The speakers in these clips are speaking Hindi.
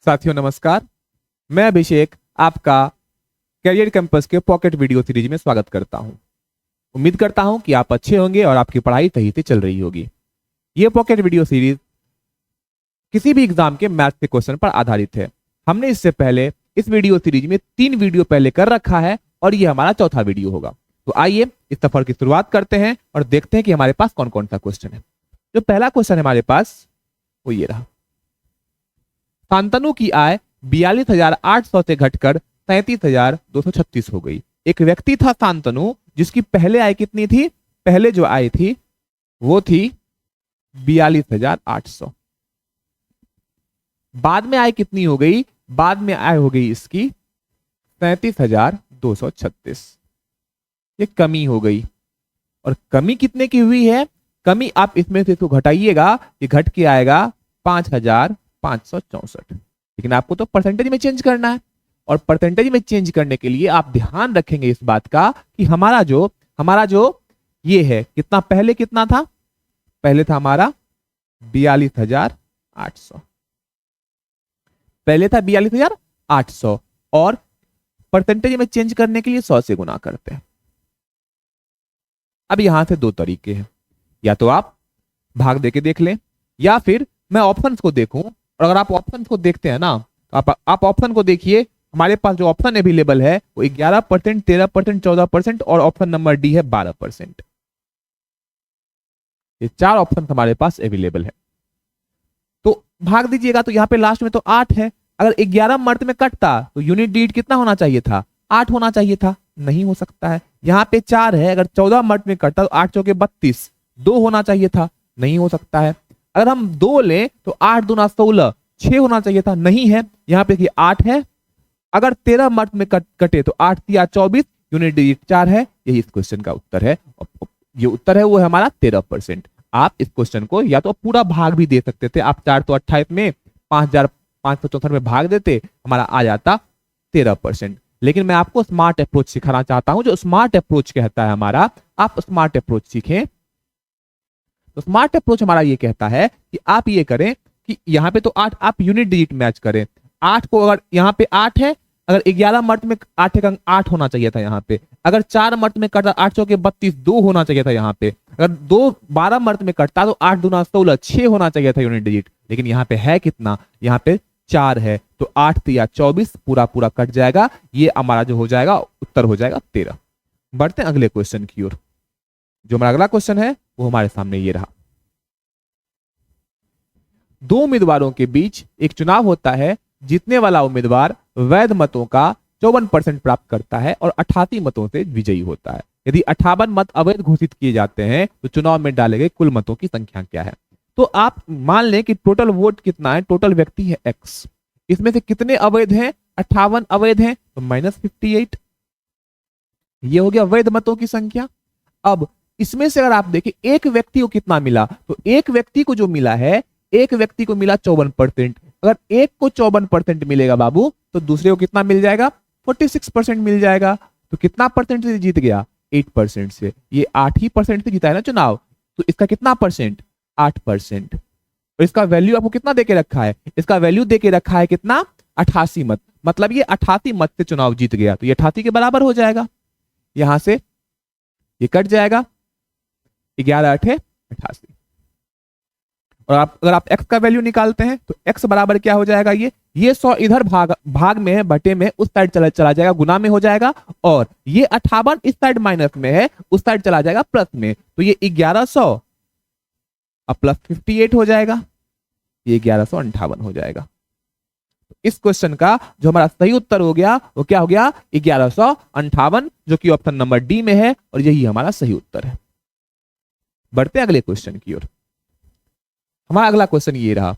साथियों नमस्कार। मैं अभिषेक आपका करियर कैंपस के पॉकेट वीडियो सीरीज में स्वागत करता हूं। उम्मीद करता हूं कि आप अच्छे होंगे और आपकी पढ़ाई सही से चल रही होगी। यह पॉकेट वीडियो सीरीज किसी भी एग्जाम के मैथ के क्वेश्चन पर आधारित है। हमने इससे पहले इस वीडियो सीरीज में 3 वीडियो पहले कर रखा है और यह हमारा चौथा वीडियो होगा। तो आइए इस सफर की शुरुआत करते हैं और देखते हैं कि हमारे पास कौन कौन सा क्वेश्चन है। जो पहला क्वेश्चन है हमारे पास वो ये रहा। शांतनु की आय 42,800 से घटकर 37,236 हो गई। एक व्यक्ति था शांतनु जिसकी पहले आय कितनी थी? पहले जो आय थी वो थी 42,800। बाद में आय कितनी हो गई? बाद में आय हो गई इसकी 37,236। ये कमी हो गई। और कमी कितने की हुई है? कमी आप इसमें से तो घटाइएगा, ये घट के आएगा 5,564। लेकिन आपको तो परसेंटेज में चेंज करना है और परसेंटेज में चेंज करने के लिए आप ध्यान रखेंगे इस बात का कि हमारा जो ये है कितना, पहले कितना था? पहले था हमारा 42,800। पहले था 42,800 और परसेंटेज में चेंज करने के लिए 100 से गुना करते हैं। अब यहां से 2 तरीके हैं, या तो आप भाग देके देख लें या फिर मैं ऑप्शंस को देखूं। और अगर आप ऑप्शंस को देखते हैं ना, तो आप ऑप्शन को देखिए। हमारे पास जो ऑप्शन अवेलेबल है वो 11%, 13%, 14% और ऑप्शन नंबर डी है 12%। ये 4 ऑप्शन हमारे पास अवेलेबल है। तो भाग दीजिएगा तो यहाँ पे लास्ट में तो 8 है। अगर 11 मर्द में कटता तो यूनिट डिजिट कितना होना चाहिए था? 8 होना चाहिए था। नहीं हो सकता है। यहाँ पे 4 है, अगर 14 मर्द में कटता तो 8 चौके 32, 2 होना चाहिए था। नहीं हो सकता है। अगर हम 2 लें तो 8 दूना 16, 6 होना चाहिए था। नहीं है। यहाँ पे 8 है। अगर 13 मर्द में कटे तो 8 या 24, यूनिट डिजिट 4 है। यही इस क्वेश्चन का उत्तर है। ये उत्तर है वो है हमारा 13%। आप इस क्वेश्चन को या तो पूरा भाग भी दे सकते थे। आप 4 तो 28 में 5,564 में भाग देते, हमारा आ जाता 13%। लेकिन मैं आपको स्मार्ट अप्रोच सिखाना चाहता हूं। जो स्मार्ट अप्रोच कहता है हमारा, आप स्मार्ट अप्रोच सीखें। तो स्मार्ट अप्रोच हमारा ये कहता है कि आप ये करें कि यहाँ पे तो 8, आप यूनिट डिजिट मैच करें। 8 को, अगर यहाँ पे 8 है, अगर 11 मर्द में 8 का 8 होना चाहिए था यहाँ पे। अगर 4 मर्द में कटता 8 चौके 32, 2 होना चाहिए था यहाँ पे। अगर 12 मर्द में कटता तो 8 दूना 16, 6 होना चाहिए था यूनिट डिजिट। लेकिन यहाँ पे है कितना? यहाँ पे 4 है। तो 8 या 24 पूरा पूरा कट जाएगा। ये हमारा जो हो जाएगा उत्तर हो जाएगा 13। बढ़ते हैं अगले क्वेश्चन की ओर। जो हमारा अगला क्वेश्चन है वो हमारे सामने ये रहा। 2 उम्मीदवारों के बीच एक चुनाव होता है। जीतने वाला उम्मीदवार वैध मतों का 54% प्राप्त करता है और 88 मतों से विजयी होता है। यदि 58 मत अवैध घोषित किए जाते हैं तो चुनाव में डाले गए कुल मतों की संख्या क्या है? तो आप मान लें कि टोटल वोट कितना है? टोटल व्यक्ति है X। इसमें से कितने अवैध हैं? 58 अवैध हैं, तो -58। ये हो गया वैध मतों की संख्या। अब इसमें से अगर आप देखें एक व्यक्ति को कितना मिला, तो एक व्यक्ति को जो मिला है, एक व्यक्ति को मिला 54%। अगर एक को 54% मिलेगा बाबू, तो दूसरे को कितना मिल जाएगा? 46% मिल जाएगा। तो कितना परसेंट से जीत गया? 8% से। ये 8% से जीता है ना चुनाव। तो इसका कितना परसेंट? 8%। और इसका वैल्यू आपको कितना देके रखा है? इसका वैल्यू देके रखा है कितना? 88 मत। मतलब ये 88 मत से चुनाव जीत गया। तो ये 88 के बराबर हो जाएगा। यहां से ये कट जाएगा, 11 8 88। और अगर आप x का वैल्यू निकालते हैं तो x बराबर क्या हो जाएगा? ये 100 इधर भाग में है, बटे में उस साइड चला जाएगा, गुना में हो जाएगा। और ये 58 इस साइड माइनस में है, उस साइड चला जाएगा प्लस में। तो ये 1100 अब प्लस 58 हो जाएगा। ये 1158 हो जाएगा। इस क्वेश्चन का जो हमारा सही उत्तर हो गया वो क्या हो गया? 1158, जो कि ऑप्शन नंबर डी में है और यही हमारा सही उत्तर है। बढ़ते हैं अगले क्वेश्चन की ओर। हमारा अगला क्वेश्चन ये रहा।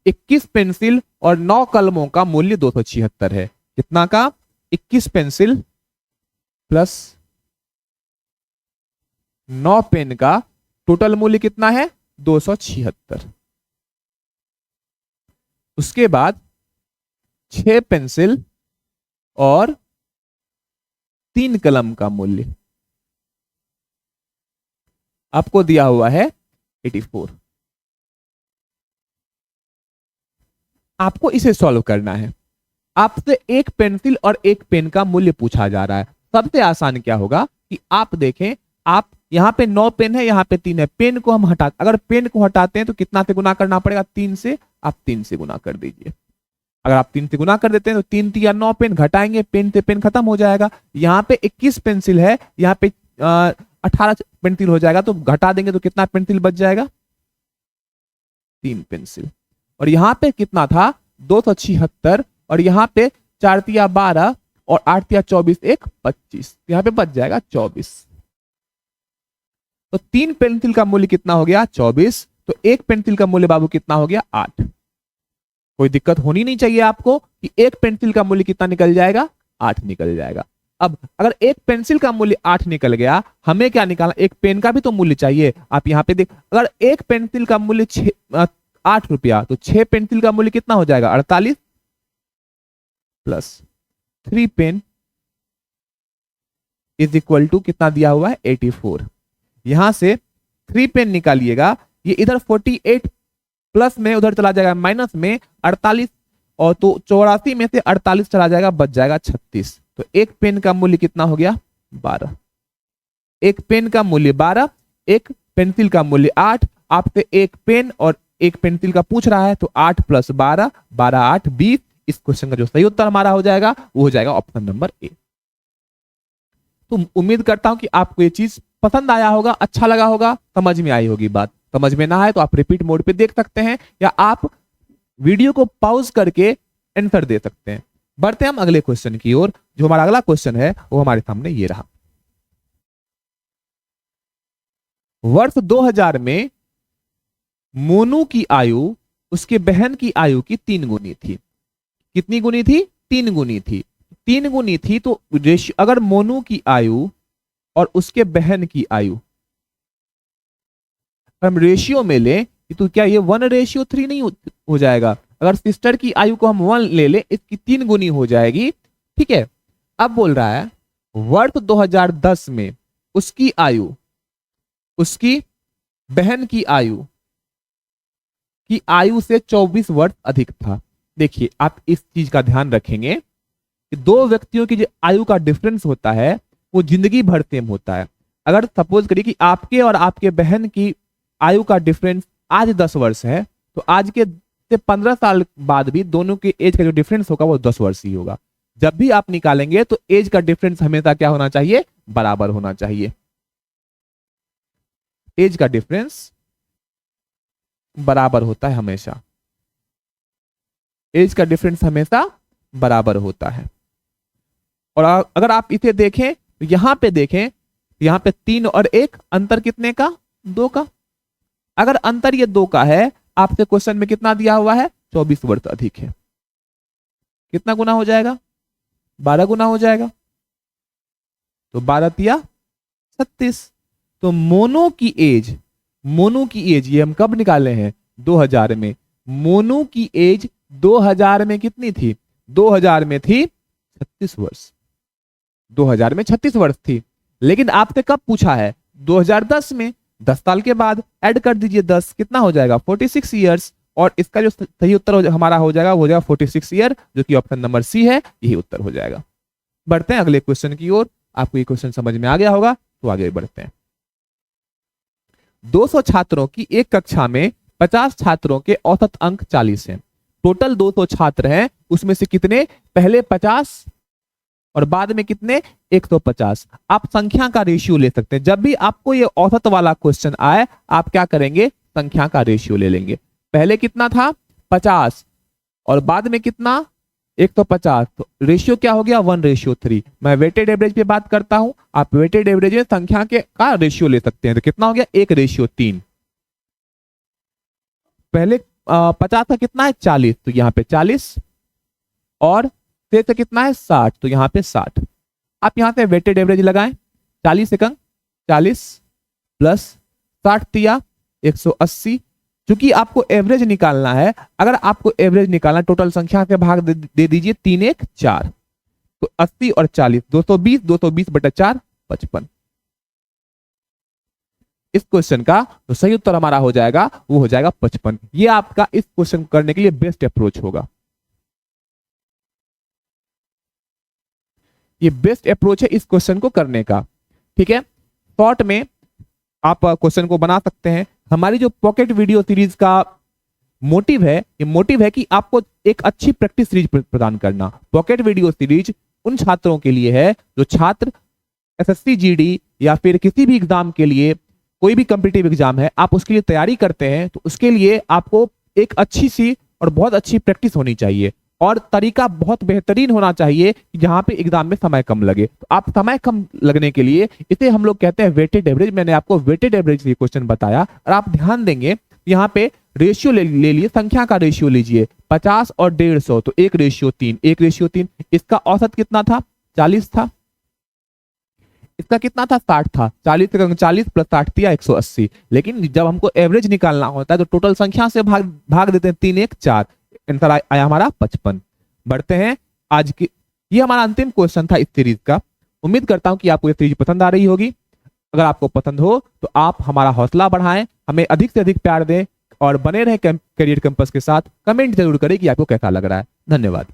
21 पेंसिल और 9 कलमों का मूल्य 276 है। कितना का? 21 पेंसिल प्लस 9 पेन का टोटल मूल्य कितना है? 276। उसके बाद 6 पेंसिल और 3 कलम का मूल्य आपको दिया हुआ है 84। आपको इसे सॉल्व करना है। आपसे एक पेंसिल और एक पेन का मूल्य पूछा जा रहा है। सबसे आसान क्या होगा कि आप देखें, आप यहाँ पे 9 पेन है, यहाँ पे 3 है। पेन को हम अगर पेन को हटाते हैं तो कितना से गुना करना पड़ेगा? 3 से। आप 3 से गुना कर दीजिए। अगर आप 3 से गुना कर देते हैं तो 3 3 या 9 पेन घटाएंगे, पेन से पेन खत्म हो जाएगा। यहाँ पे 21 पेंसिल है, यहाँ पे 18 पेंसिल हो जाएगा, तो घटा देंगे तो कितना पेंसिल बच जाएगा? 3 पेंसिल। और यहाँ पे कितना था? 276। और यहाँ पे 4 तिया 12 और 8 तिया 24, 1 25, यहाँ पे बच जाएगा 24। तो 3 पेंसिल का मूल्य कितना हो गया? 24। तो एक पेंसिल का मूल्य बाबू कितना हो गया? 8। कोई दिक्कत होनी नहीं चाहिए आपको कि एक पेंसिल का मूल्य कितना निकल जाएगा? 8 निकल जाएगा। अब अगर एक पेंसिल का मूल्य 8 निकल गया, हमें क्या निकालना? एक पेन का भी तो मूल्य चाहिए। आप यहाँ पे देख, अगर एक पेंसिल का मूल्य 8 रुपया, तो 6 पेंसिल का मूल्य कितना हो जाएगा? 48 plus 3 pen is equal to कितना दिया हुआ है? 84। यहां से 3 पेन निकालिएगा, ये इधर 48 प्लस में उधर चला जाएगा माइनस में 48, और तो 84 में से 48 चला जाएगा, बच जाएगा 36। तो एक पेन का मूल्य कितना हो गया? 12। एक पेन का मूल्य 12, एक पेंसिल का मूल्य 8। आपसे एक पेन और एक पेंसिल का पूछ रहा है, तो 8 प्लस 12, 12 8 20। इस क्वेश्चन का जो सही उत्तर हमारा हो जाएगा वो हो जाएगा ऑप्शन नंबर ए। तो उम्मीद करता हूं कि आपको ये चीज पसंद आया होगा, अच्छा लगा होगा, समझ में आई होगी बात। समझ में ना आए तो आप रिपीट मोड पे देख सकते हैं, या आप वीडियो को पॉज करके आंसर दे सकते हैं। बढ़ते हैं हम अगले क्वेश्चन की ओर। जो हमारा अगला क्वेश्चन है वो हमारे सामने ये रहा। वर्ष 2000 में मोनू की आयु उसके बहन की आयु की 3 गुनी थी। कितनी गुनी थी? 3 गुनी थी। 3 गुनी थी, तो अगर मोनू की आयु और उसके बहन की आयु हम रेशियो में ले, तो क्या ये 1:3 नहीं हो जाएगा? अगर सिस्टर की आयु को हम 1 ले ले, इसकी 3 गुनी हो जाएगी। ठीक है। अब बोल रहा है वर्ष 2010 में उसकी आयु उसकी बहन की आयु से 24 वर्ष अधिक था। देखिए, आप इस चीज का ध्यान रखेंगे कि दो व्यक्तियों की जो आयु का डिफरेंस होता है वो जिंदगी भर सेम होता है। अगर सपोज करिए कि आपके और आपके बहन की आयु का डिफरेंस आज 10 वर्ष है, तो आज के से 15 साल बाद भी दोनों के एज का जो डिफरेंस होगा वो 10 वर्ष ही होगा। जब भी आप निकालेंगे तो एज का डिफरेंस हमेशा क्या होना चाहिए? बराबर होना चाहिए। एज का डिफरेंस बराबर होता है हमेशा। एज का डिफरेंस हमेशा बराबर होता है। और अगर आप इसे देखें तो यहां पे देखें, यहां पे 3 और 1 अंतर कितने का? 2 का। अगर अंतर ये 2 का है, आपसे क्वेश्चन में कितना दिया हुआ है? 24 वर्ष अधिक है। कितना गुना हो जाएगा? 12 गुना हो जाएगा। तो 12 तिया 36। तो मोनू की एज ये हम कब निकाले हैं? 2000 में। मोनू की एज 2000 में कितनी थी? 2000 में थी 36 वर्ष। 2000 में 36 वर्ष थी। लेकिन आपसे कब पूछा है? 2010 में। 10 साल के बाद ऐड कर दीजिए 10, कितना हो जाएगा? 46 ईयर्स। और इसका जो सही उत्तर हमारा हो जाएगा वो हो जाएगा 46 ईयर, जो कि ऑप्शन नंबर सी है, यही उत्तर हो जाएगा। बढ़ते हैं अगले क्वेश्चन की ओर। आपको ये क्वेश्चन समझ में आ गया होगा, तो आगे बढ़ते हैं। 200 छात्रों की एक कक्षा में 50 छात्रों के औसत अंक 40 हैं। टोटल 200 छात्र हैं, उसमें से कितने पहले 50 और बाद में कितने? 150। आप संख्या का रेशियो ले सकते हैं। जब भी आपको ये औसत वाला क्वेश्चन आए, आप क्या करेंगे? संख्या का रेशियो ले लेंगे। पहले कितना था? 50 और बाद में कितना? 150। तो रेशियो क्या हो गया? 1:3। मैं वेटेड एवरेज पे बात करता हूं, आप वेटेड एवरेज में संख्या के का रेशियो ले सकते हैं। तो कितना हो गया? 1:3। पहले 50 का कितना है? 40। तो यहाँ पे 40 और से कितना है? 60। तो यहाँ पे 60। आप यहाँ से वेटेड एवरेज लगाएं। 40 सेकंड 40 प्लस 60 तिया 180। क्योंकि आपको एवरेज निकालना है, अगर आपको एवरेज निकालना, टोटल संख्या के भाग दे दीजिए 3 1 4। तो 80 और 40 220 बटा 4 55। इस क्वेश्चन का तो सही उत्तर हमारा हो जाएगा वो हो जाएगा 55। ये आपका इस क्वेश्चन करने के लिए बेस्ट अप्रोच होगा। ये बेस्ट अप्रोच है इस क्वेश्चन को करने का। ठीक है, शॉर्ट में आप क्वेश्चन को बना सकते हैं। हमारी जो पॉकेट वीडियो सीरीज का मोटिव है, ये मोटिव है कि आपको एक अच्छी प्रैक्टिस सीरीज प्रदान करना। पॉकेट वीडियो सीरीज उन छात्रों के लिए है जो छात्र एसएससी जीडी या फिर किसी भी एग्जाम के लिए, कोई भी कॉम्पिटिटिव एग्जाम है, आप उसके लिए तैयारी करते हैं तो उसके लिए आपको एक अच्छी सी और बहुत अच्छी प्रैक्टिस होनी चाहिए और तरीका बहुत बेहतरीन होना चाहिए कि जहां पे एग्जाम में समय कम लगे। तो आप समय कम लगने के लिए इसे हम लोग कहते हैं वेटेड एवरेज। मैंने आपको वेटेड एवरेज ये क्वेश्चन बताया और आप ध्यान देंगे यहाँ पे रेशियो ले लिए, संख्या का रेशियो लीजिए 50 और 150, तो 1:3, 1:3। इसका औसत कितना था? 40 था। इसका कितना था? 60 था। 40 प्लस 60 दिया 180। लेकिन जब हमको एवरेज निकालना होता है तो टोटल संख्या से भाग देते हैं, 3 1 4, आंसर आया हमारा 55। बढ़ते हैं आज की, ये हमारा अंतिम क्वेश्चन था इस सीरीज का। उम्मीद करता हूं कि आपको ये सीरीज पसंद आ रही होगी। अगर आपको पसंद हो तो आप हमारा हौसला बढ़ाएं, हमें अधिक से अधिक प्यार दें और बने रहे करियर कैंपस के साथ। कमेंट जरूर करें कि आपको कैसा लग रहा है। धन्यवाद।